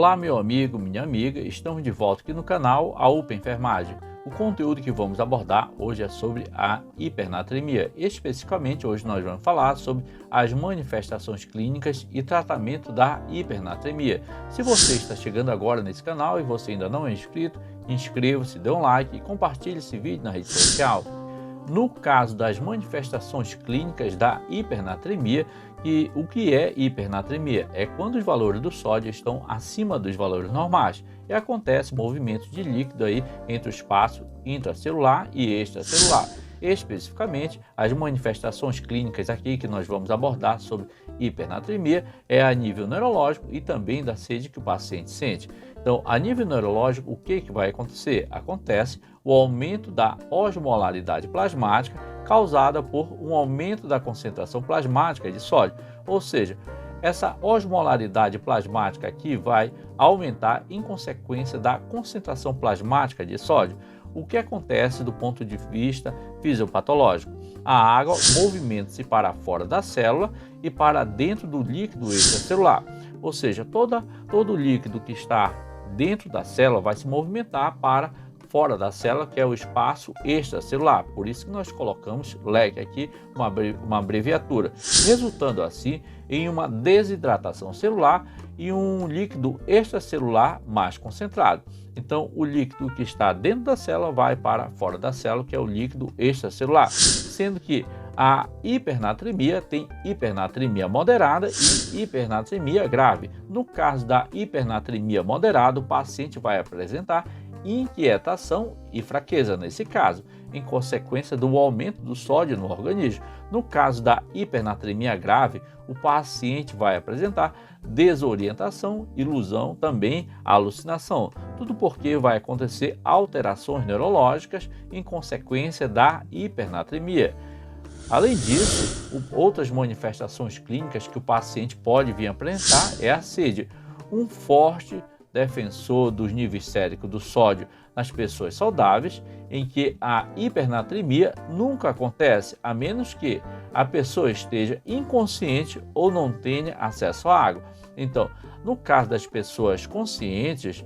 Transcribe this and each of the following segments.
Olá, meu amigo, minha amiga, estamos de volta aqui no canal A UPA Enfermagem. O conteúdo que vamos abordar hoje é sobre a hipernatremia. Especificamente, hoje nós vamos falar sobre as manifestações clínicas e tratamento da hipernatremia. Se você está chegando agora nesse canal e você ainda não é inscrito, inscreva-se, dê um like e compartilhe esse vídeo na rede social. No caso das manifestações clínicas da hipernatremia, o que é hipernatremia? É quando os valores do sódio estão acima dos valores normais e acontece movimento de líquido aí entre o espaço intracelular e extracelular. Especificamente, as manifestações clínicas aqui que nós vamos abordar sobre hipernatremia é a nível neurológico e também da sede que o paciente sente. Então, a nível neurológico, o que vai acontecer? Acontece o aumento da osmolaridade plasmática causada por um aumento da concentração plasmática de sódio, ou seja, essa osmolaridade plasmática aqui vai aumentar em consequência da concentração plasmática de sódio. O que acontece do ponto de vista fisiopatológico? A água movimenta-se para fora da célula e para dentro do líquido extracelular, ou seja, todo líquido que está dentro da célula vai se movimentar para fora da célula, que é o espaço extracelular. Por isso que nós colocamos LEC aqui, uma abreviatura, resultando assim em uma desidratação celular e um líquido extracelular mais concentrado. Então, o líquido que está dentro da célula vai para fora da célula, que é o líquido extracelular, sendo que a hipernatremia tem hipernatremia moderada e hipernatremia grave. No caso da hipernatremia moderada, o paciente vai apresentar inquietação e fraqueza nesse caso, em consequência do aumento do sódio no organismo. No caso da hipernatremia grave, o paciente vai apresentar desorientação, ilusão, também alucinação. Tudo porque vai acontecer alterações neurológicas em consequência da hipernatremia. Além disso, outras manifestações clínicas que o paciente pode vir apresentar é a sede. Um forte defensor dos níveis séricos do sódio nas pessoas saudáveis, em que a hipernatremia nunca acontece, a menos que a pessoa esteja inconsciente ou não tenha acesso à água. Então, no caso das pessoas conscientes,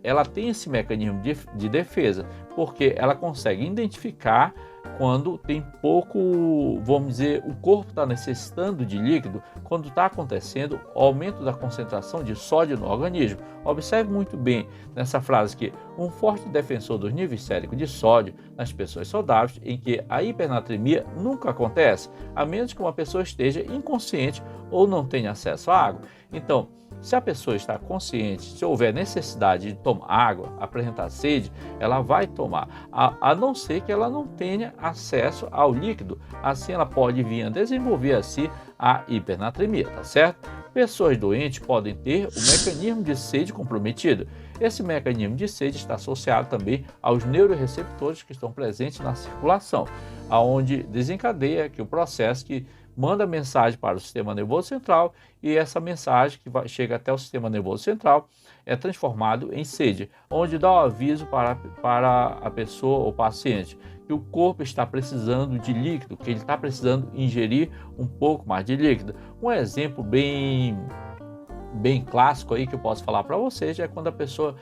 ela tem esse mecanismo de defesa, porque ela consegue identificar quando tem pouco, vamos dizer, o corpo está necessitando de líquido, quando está acontecendo o aumento da concentração de sódio no organismo. Observe muito bem nessa frase que um forte defensor dos níveis séricos de sódio nas pessoas saudáveis, em que a hipernatremia nunca acontece, a menos que uma pessoa esteja inconsciente ou não tenha acesso à água. Então, se a pessoa está consciente, se houver necessidade de tomar água, apresentar sede, ela vai tomar, a não ser que ela não tenha acesso ao líquido. Assim ela pode vir a desenvolver assim a hipernatremia, tá certo? Pessoas doentes podem ter o mecanismo de sede comprometido. Esse mecanismo de sede está associado também aos neuroreceptores que estão presentes na circulação, aonde desencadeia que o processo que manda mensagem para o sistema nervoso central e essa mensagem que chega até o sistema nervoso central é transformado em sede, onde dá o aviso para a pessoa ou paciente que o corpo está precisando de líquido, que ele está precisando ingerir um pouco mais de líquido. Um exemplo bem clássico aí que eu posso falar para vocês é quando a pessoa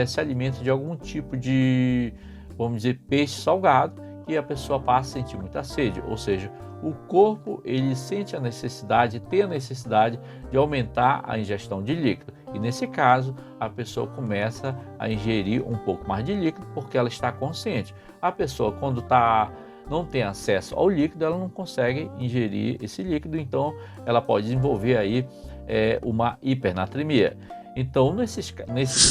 se alimenta de algum tipo de, vamos dizer, peixe salgado e a pessoa passa a sentir muita sede, ou seja, o corpo ele sente a necessidade, tem a necessidade de aumentar a ingestão de líquido. E nesse caso, a pessoa começa a ingerir um pouco mais de líquido porque ela está consciente. A pessoa, quando não tem acesso ao líquido, ela não consegue ingerir esse líquido, então ela pode desenvolver aí uma hipernatremia. Então, nesses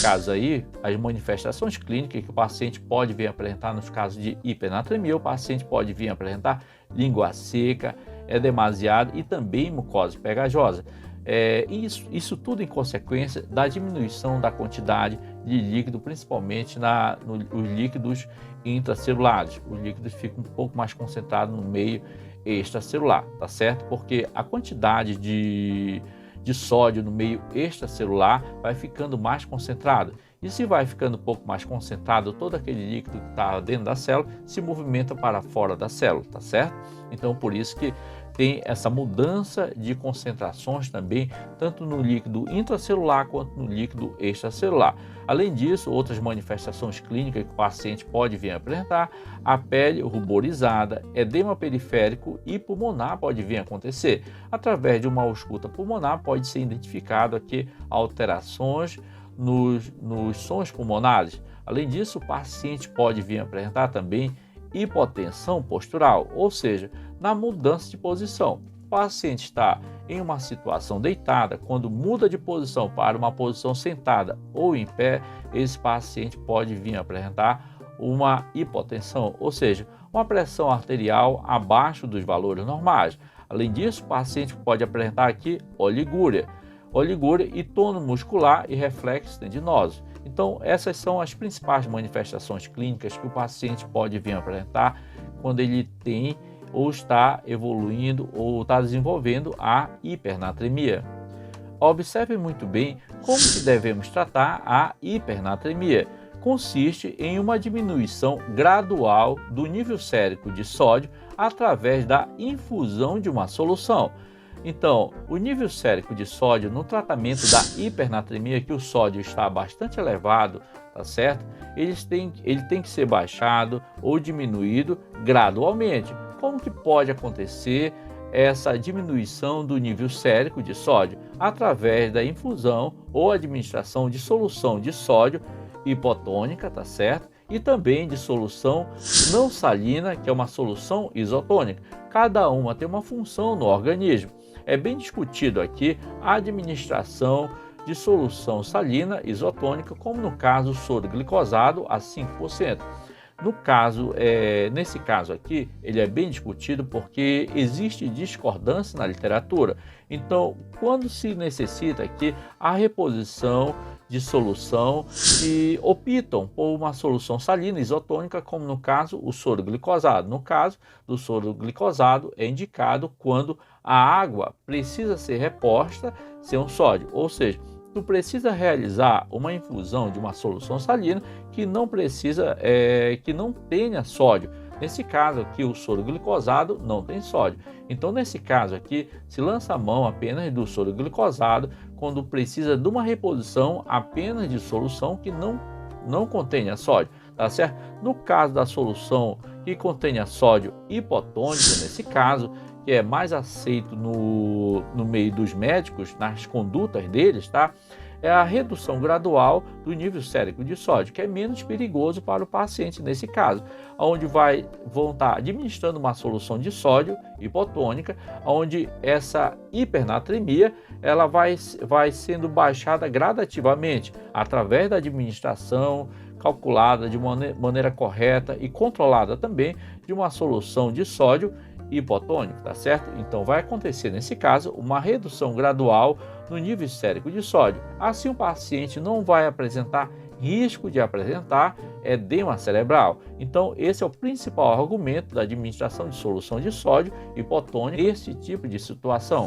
casos aí, as manifestações clínicas que o paciente pode vir apresentar nos casos de hipernatremia, o paciente pode vir apresentar língua seca, demasiado e também mucosa pegajosa. Isso tudo em consequência da diminuição da quantidade de líquido, principalmente nos líquidos intracelulares. Os líquidos ficam um pouco mais concentrados no meio extracelular, tá certo? Porque a quantidade de sódio no meio extracelular vai ficando mais concentrado E se vai ficando um pouco mais concentrado, todo aquele líquido que está dentro da célula se movimenta para fora da célula, tá certo? Então, por isso que tem essa mudança de concentrações também, tanto no líquido intracelular quanto no líquido extracelular. Além disso, outras manifestações clínicas que o paciente pode vir a apresentar: a pele ruborizada, edema periférico e pulmonar pode vir a acontecer. Através de uma ausculta pulmonar pode ser identificado aqui alterações nos sons pulmonares. Além disso, o paciente pode vir a apresentar também hipotensão postural, ou seja, na mudança de posição. O paciente está em uma situação deitada, quando muda de posição para uma posição sentada ou em pé, esse paciente pode vir a apresentar uma hipotensão, ou seja, uma pressão arterial abaixo dos valores normais. Além disso, o paciente pode apresentar aqui oligúria e tônus muscular e reflexos tendinosos. Então, essas são as principais manifestações clínicas que o paciente pode vir a apresentar quando ele tem ou está evoluindo ou está desenvolvendo a hipernatremia. Observe muito bem como que devemos tratar a hipernatremia. Consiste em uma diminuição gradual do nível sérico de sódio através da infusão de uma solução. Então, o nível sérico de sódio no tratamento da hipernatremia, que o sódio está bastante elevado, tá certo? Ele tem que ser baixado ou diminuído gradualmente. Como que pode acontecer essa diminuição do nível sérico de sódio? Através da infusão ou administração de solução de sódio hipotônica, tá certo? E também de solução não salina, que é uma solução isotônica. Cada uma tem uma função no organismo. É bem discutido aqui a administração de solução salina isotônica, como no caso o soro glicosado a 5%. Nesse caso aqui, ele é bem discutido porque existe discordância na literatura. Então, quando se necessita aqui a reposição de solução que optam por uma solução salina isotônica, como no caso o soro glicosado. No caso do soro glicosado, é indicado quando a água precisa ser reposta sem um sódio, ou seja, tu precisa realizar uma infusão de uma solução salina que não tenha sódio. Nesse caso aqui, o soro glicosado não tem sódio. Então, nesse caso aqui, se lança a mão apenas do soro glicosado quando precisa de uma reposição apenas de solução que não contenha sódio, tá certo? No caso da solução que contenha sódio hipotônica, nesse caso, que é mais aceito no meio dos médicos, nas condutas deles, tá? É a redução gradual do nível sérico de sódio, que é menos perigoso para o paciente nesse caso, onde vão estar administrando uma solução de sódio hipotônica, onde essa hipernatremia ela vai sendo baixada gradativamente através da administração calculada de maneira correta e controlada também de uma solução de sódio hipotônico, tá certo? Então vai acontecer nesse caso uma redução gradual no nível sérico de sódio. Assim o paciente não vai apresentar risco de apresentar edema cerebral. Então esse é o principal argumento da administração de solução de sódio hipotônica nesse tipo de situação.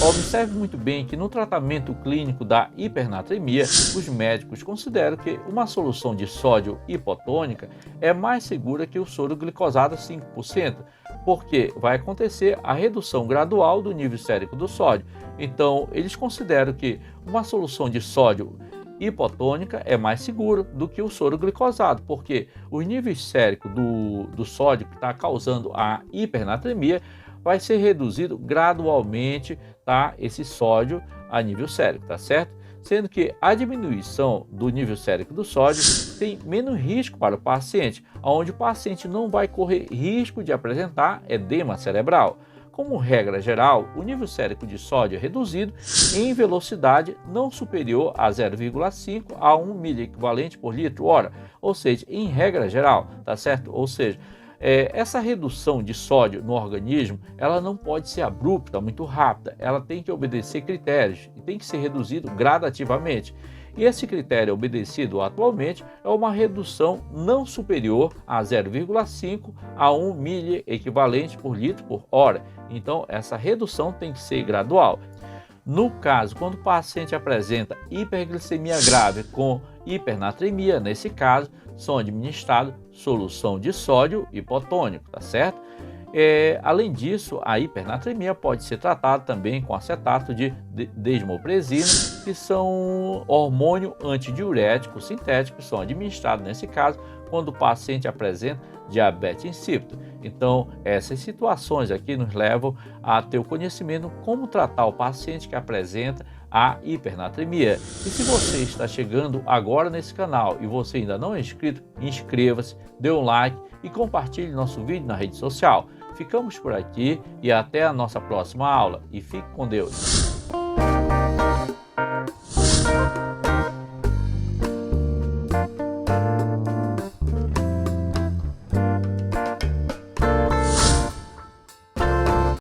Observe muito bem que no tratamento clínico da hipernatremia, os médicos consideram que uma solução de sódio hipotônica é mais segura que o soro glicosado a 5%, porque vai acontecer a redução gradual do nível sérico do sódio. Então, eles consideram que uma solução de sódio hipotônica é mais seguro do que o soro glicosado, porque os níveis séricos do sódio que está causando a hipernatremia vai ser reduzido gradualmente, tá? Esse sódio a nível sérico, tá certo? Sendo que a diminuição do nível sérico do sódio tem menos risco para o paciente, onde o paciente não vai correr risco de apresentar edema cerebral. Como regra geral, o nível sérico de sódio é reduzido em velocidade não superior a 0,5 a 1 miliequivalente por litro hora, ou seja, em regra geral, tá certo? Ou seja, essa redução de sódio no organismo, ela não pode ser abrupta, muito rápida, ela tem que obedecer critérios e tem que ser reduzido gradativamente. E esse critério obedecido atualmente é uma redução não superior a 0,5 a 1 miliequivalente por litro por hora. Então, essa redução tem que ser gradual. No caso, quando o paciente apresenta hiperglicemia grave com hipernatremia, nesse caso, são administrados solução de sódio hipotônico, tá certo? Além disso, a hipernatremia pode ser tratada também com acetato de desmopresina, que são hormônio antidiurético sintético, que são administrados nesse caso quando o paciente apresenta diabetes insípido. Então, essas situações aqui nos levam a ter o conhecimento como tratar o paciente que apresenta a hipernatremia. E se você está chegando agora nesse canal e você ainda não é inscrito, inscreva-se, dê um like e compartilhe nosso vídeo na rede social. Ficamos por aqui e até a nossa próxima aula. E fique com Deus!